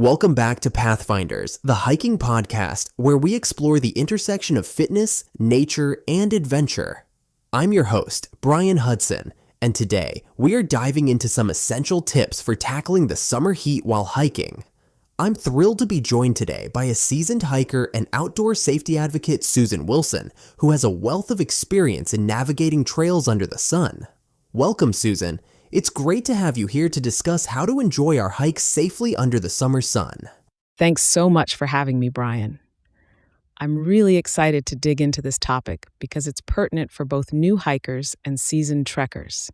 Welcome back to Pathfinders, the hiking podcast where we explore the intersection of fitness, nature, and adventure. I'm your host, Brian Hudson, and today we are diving into some essential tips for tackling the summer heat while hiking. I'm thrilled to be joined today by a seasoned hiker and outdoor safety advocate, Susan Wilson, who has a wealth of experience in navigating trails under the sun. Welcome, Susan. It's great to have you here to discuss how to enjoy our hikes safely under the summer sun. Thanks so much for having me, Brian. I'm really excited to dig into this topic because it's pertinent for both new hikers and seasoned trekkers.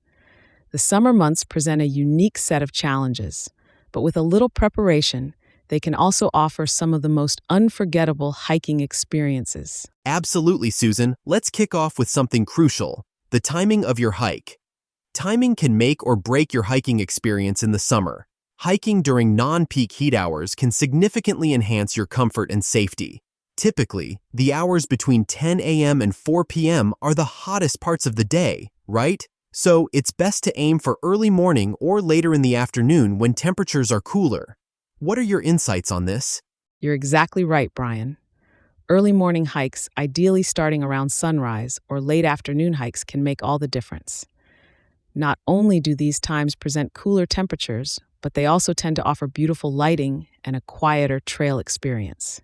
The summer months present a unique set of challenges, but with a little preparation, they can also offer some of the most unforgettable hiking experiences. Absolutely, Susan. Let's kick off with something crucial: the timing of your hike. Timing can make or break your hiking experience in the summer. Hiking during non-peak heat hours can significantly enhance your comfort and safety. Typically, the hours between 10 a.m. and 4 p.m. are the hottest parts of the day, right? So it's best to aim for early morning or later in the afternoon when temperatures are cooler. What are your insights on this? You're exactly right, Brian. Early morning hikes, ideally starting around sunrise, or late afternoon hikes can make all the difference. Not only do these times present cooler temperatures, but they also tend to offer beautiful lighting and a quieter trail experience.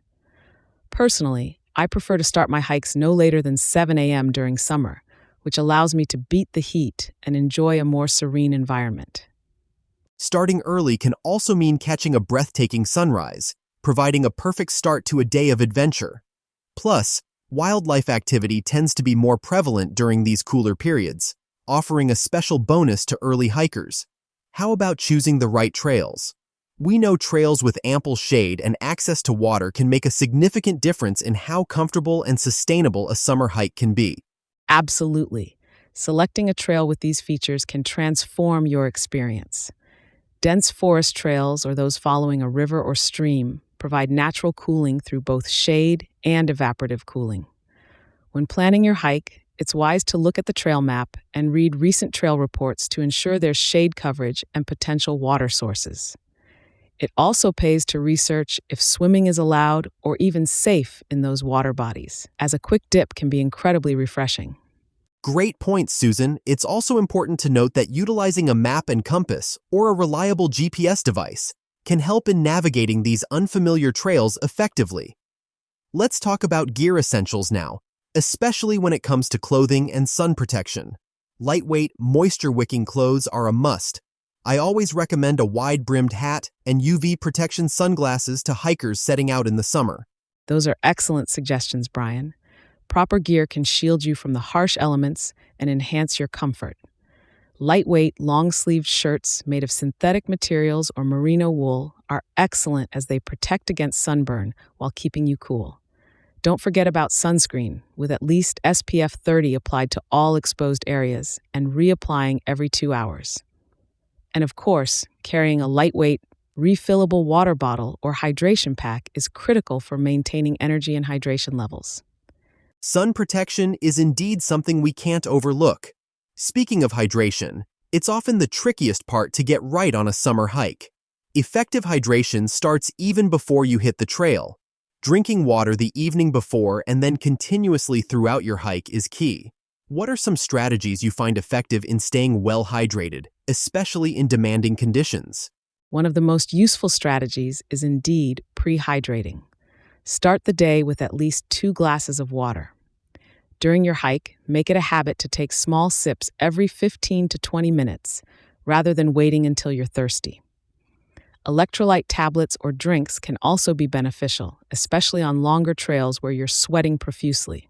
Personally, I prefer to start my hikes no later than 7 a.m. during summer, which allows me to beat the heat and enjoy a more serene environment. Starting early can also mean catching a breathtaking sunrise, providing a perfect start to a day of adventure. Plus, wildlife activity tends to be more prevalent during these cooler periods, offering a special bonus to early hikers. How about choosing the right trails? We know trails with ample shade and access to water can make a significant difference in how comfortable and sustainable a summer hike can be. Absolutely. Selecting a trail with these features can transform your experience. Dense forest trails, or those following a river or stream, provide natural cooling through both shade and evaporative cooling. When planning your hike, it's wise to look at the trail map and read recent trail reports to ensure there's shade coverage and potential water sources. It also pays to research if swimming is allowed or even safe in those water bodies, as a quick dip can be incredibly refreshing. Great point, Susan. It's also important to note that utilizing a map and compass or a reliable GPS device can help in navigating these unfamiliar trails effectively. Let's talk about gear essentials now, especially when it comes to clothing and sun protection. Lightweight, moisture-wicking clothes are a must. I always recommend a wide-brimmed hat and UV protection sunglasses to hikers setting out in the summer. Those are excellent suggestions, Brian. Proper gear can shield you from the harsh elements and enhance your comfort. Lightweight, long-sleeved shirts made of synthetic materials or merino wool are excellent as they protect against sunburn while keeping you cool. Don't forget about sunscreen, with at least SPF 30 applied to all exposed areas and reapplying every 2 hours. And of course, carrying a lightweight, refillable water bottle or hydration pack is critical for maintaining energy and hydration levels. Sun protection is indeed something we can't overlook. Speaking of hydration, it's often the trickiest part to get right on a summer hike. Effective hydration starts even before you hit the trail. Drinking water the evening before and then continuously throughout your hike is key. What are some strategies you find effective in staying well hydrated, especially in demanding conditions? One of the most useful strategies is indeed pre-hydrating. Start the day with at least 2 glasses of water. During your hike, make it a habit to take small sips every 15 to 20 minutes, rather than waiting until you're thirsty. Electrolyte tablets or drinks can also be beneficial, especially on longer trails where you're sweating profusely.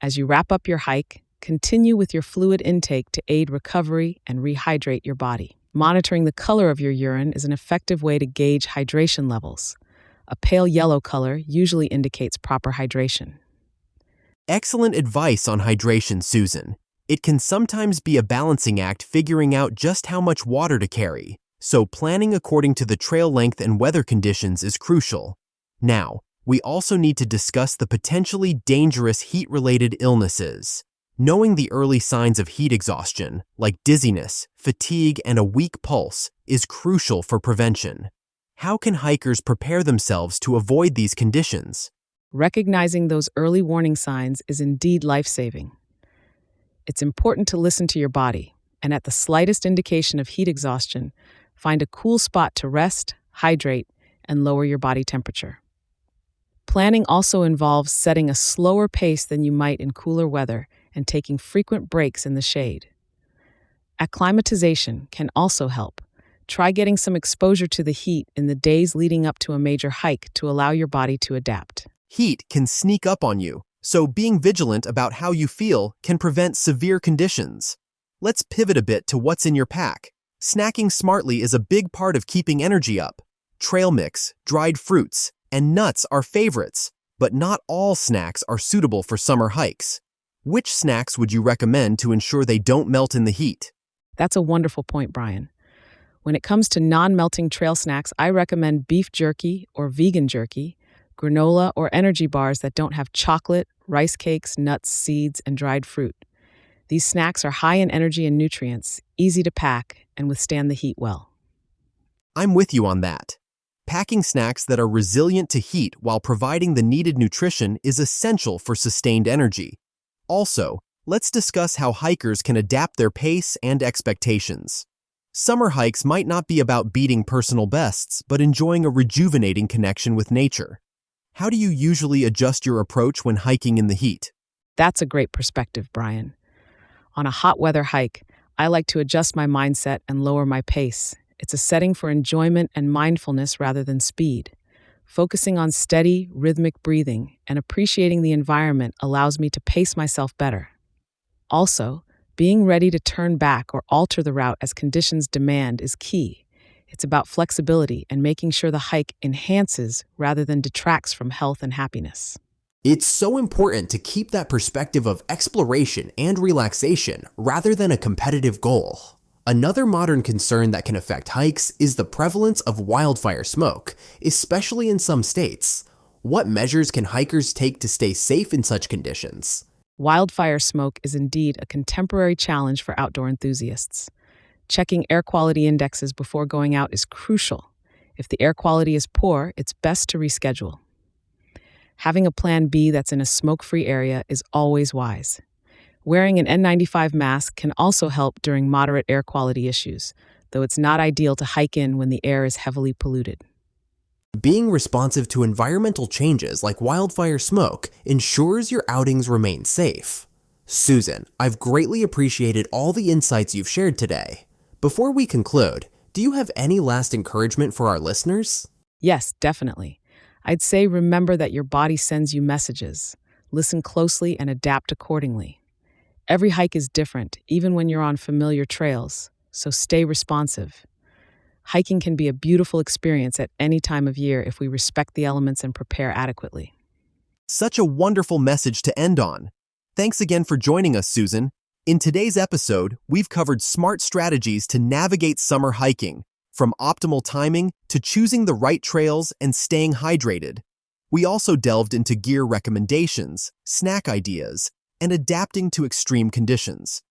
As you wrap up your hike, continue with your fluid intake to aid recovery and rehydrate your body. Monitoring the color of your urine is an effective way to gauge hydration levels. A pale yellow color usually indicates proper hydration. Excellent advice on hydration, Susan. It can sometimes be a balancing act figuring out just how much water to carry, so planning according to the trail length and weather conditions is crucial. Now, we also need to discuss the potentially dangerous heat-related illnesses. Knowing the early signs of heat exhaustion, like dizziness, fatigue, and a weak pulse, is crucial for prevention. How can hikers prepare themselves to avoid these conditions? Recognizing those early warning signs is indeed life-saving. It's important to listen to your body, and at the slightest indication of heat exhaustion, find a cool spot to rest, hydrate, and lower your body temperature. Planning also involves setting a slower pace than you might in cooler weather and taking frequent breaks in the shade. Acclimatization can also help. Try getting some exposure to the heat in the days leading up to a major hike to allow your body to adapt. Heat can sneak up on you, so being vigilant about how you feel can prevent severe conditions. Let's pivot a bit to what's in your pack. Snacking smartly is a big part of keeping energy up. Trail mix, dried fruits, and nuts are favorites, but not all snacks are suitable for summer hikes. Which snacks would you recommend to ensure they don't melt in the heat? That's a wonderful point, Brian. When it comes to non-melting trail snacks, I recommend beef jerky or vegan jerky, granola or energy bars that don't have chocolate, rice cakes, nuts, seeds, and dried fruit. These snacks are high in energy and nutrients, easy to pack, and withstand the heat well. I'm with you on that. Packing snacks that are resilient to heat while providing the needed nutrition is essential for sustained energy. Also, let's discuss how hikers can adapt their pace and expectations. Summer hikes might not be about beating personal bests, but enjoying a rejuvenating connection with nature. How do you usually adjust your approach when hiking in the heat? That's a great perspective, Brian. On a hot weather hike, I like to adjust my mindset and lower my pace. It's a setting for enjoyment and mindfulness rather than speed. Focusing on steady, rhythmic breathing and appreciating the environment allows me to pace myself better. Also, being ready to turn back or alter the route as conditions demand is key. It's about flexibility and making sure the hike enhances rather than detracts from health and happiness. It's so important to keep that perspective of exploration and relaxation rather than a competitive goal. Another modern concern that can affect hikes is the prevalence of wildfire smoke, especially in some states. What measures can hikers take to stay safe in such conditions? Wildfire smoke is indeed a contemporary challenge for outdoor enthusiasts. Checking air quality indexes before going out is crucial. If the air quality is poor, it's best to reschedule. Having a plan B that's in a smoke-free area is always wise. Wearing an N95 mask can also help during moderate air quality issues, though it's not ideal to hike in when the air is heavily polluted. Being responsive to environmental changes like wildfire smoke ensures your outings remain safe. Susan, I've greatly appreciated all the insights you've shared today. Before we conclude, do you have any last encouragement for our listeners? Yes, definitely. I'd say remember that your body sends you messages. Listen closely and adapt accordingly. Every hike is different, even when you're on familiar trails, so stay responsive. Hiking can be a beautiful experience at any time of year if we respect the elements and prepare adequately. Such a wonderful message to end on. Thanks again for joining us, Susan. In today's episode, we've covered smart strategies to navigate summer hiking, from optimal timing to choosing the right trails and staying hydrated. We also delved into gear recommendations, snack ideas, and adapting to extreme conditions.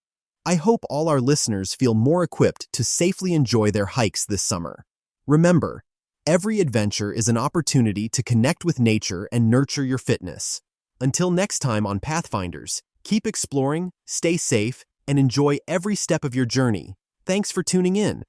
I hope all our listeners feel more equipped to safely enjoy their hikes this summer. Remember, every adventure is an opportunity to connect with nature and nurture your fitness. Until next time on Pathfinders, keep exploring, stay safe, and enjoy every step of your journey. Thanks for tuning in.